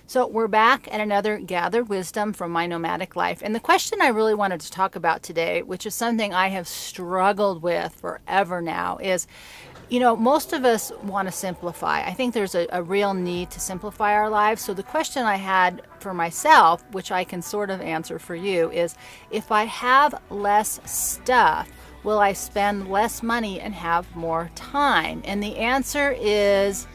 So we're back at another gathered wisdom from my nomadic life. And the question I really wanted to talk about today, which is something I have struggled with forever now, is, most of us want to simplify. I think there's a real need to simplify our lives. So the question I had for myself, which I can sort of answer for you, is if I have less stuff, will I spend less money and have more time? And the answer is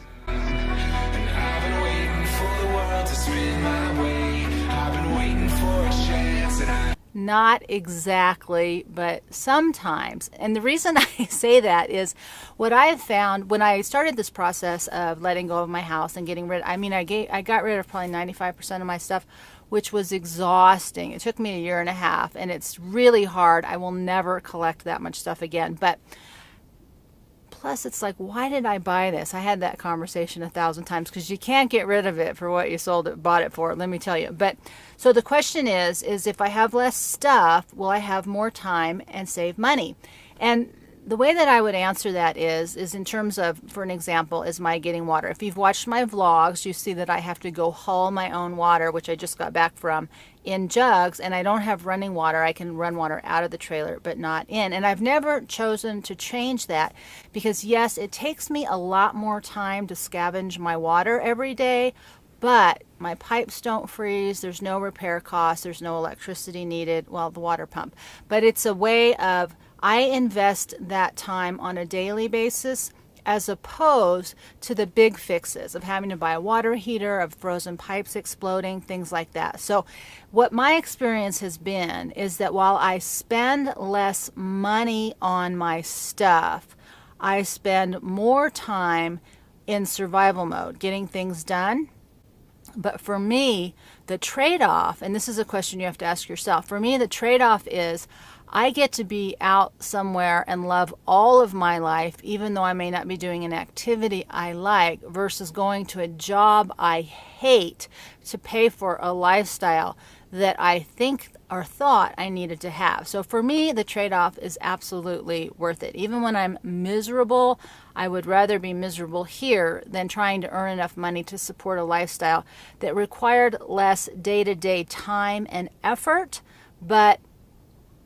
not exactly, but sometimes. And the reason I say that is what I have found when I started this process of letting go of my house and getting rid, I got rid of probably 95% of my stuff, which was exhausting. It took me a year and a half, and it's really hard. I will never collect that much stuff again. But plus, it's like, why did I buy this? I had that conversation 1,000 times because you can't get rid of it for what you bought it for, let me tell you. But so the question is if I have less stuff, will I have more time and save money? And the way that I would answer that is in terms of, for an example, is my getting water. If you've watched my vlogs, you see that I have to go haul my own water, which I just got back from, in jugs, and I don't have running water. I can run water out of the trailer, but not in. And I've never chosen to change that because, yes, it takes me a lot more time to scavenge my water every day, but my pipes don't freeze. There's no repair costs. There's no electricity needed. Well, the water pump. But it's a way of I invest that time on a daily basis as opposed to the big fixes of having to buy a water heater, of frozen pipes exploding, things like that. So what my experience has been is that while I spend less money on my stuff, I spend more time in survival mode, getting things done. But for me, the trade-off, and this is a question you have to ask yourself, for me the trade-off is I get to be out somewhere and love all of my life, even though I may not be doing an activity I like, versus going to a job I hate to pay for a lifestyle that I think or thought I needed to have. So for me, the trade-off is absolutely worth it. Even when I'm miserable, I would rather be miserable here than trying to earn enough money to support a lifestyle that required less day-to-day time and effort, but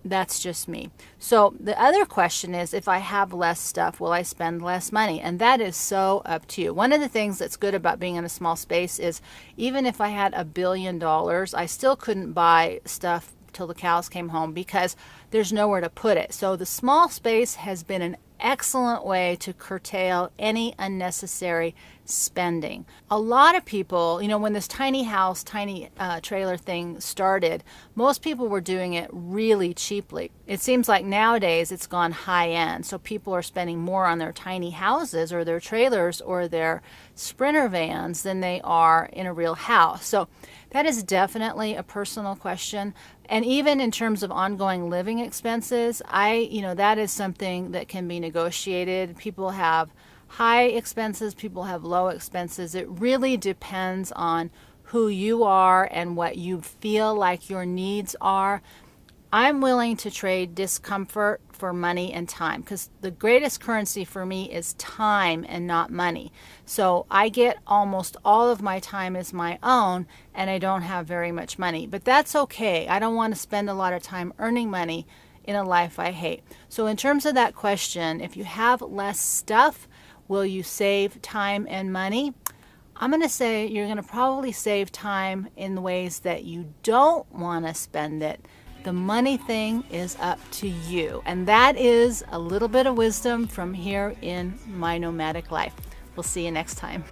that's just me. So the other question is, if I have less stuff, will I spend less money? And that is so up to you. One of the things that's good about being in a small space is even if I had $1 billion, I still couldn't buy stuff till the cows came home because there's nowhere to put it. So the small space has been an excellent way to curtail any unnecessary spending. A lot of people, when this tiny house, tiny trailer thing started, most people were doing it really cheaply. It seems like nowadays it's gone high end. So people are spending more on their tiny houses or their trailers or their Sprinter vans than they are in a real house. So that is definitely a personal question. And even in terms of ongoing living expenses, that is something that can be negotiated. People have high expenses, people have low expenses. It really depends on who you are and what you feel like your needs are. I'm willing to trade discomfort for money and time because the greatest currency for me is time and not money. So I get almost all of my time as my own and I don't have very much money. But that's okay. I don't want to spend a lot of time earning money in a life I hate. So in terms of that question, if you have less stuff, will you save time and money? I'm going to say you're going to probably save time in the ways that you don't want to spend it. The money thing is up to you. And that is a little bit of wisdom from here in my nomadic life. We'll see you next time.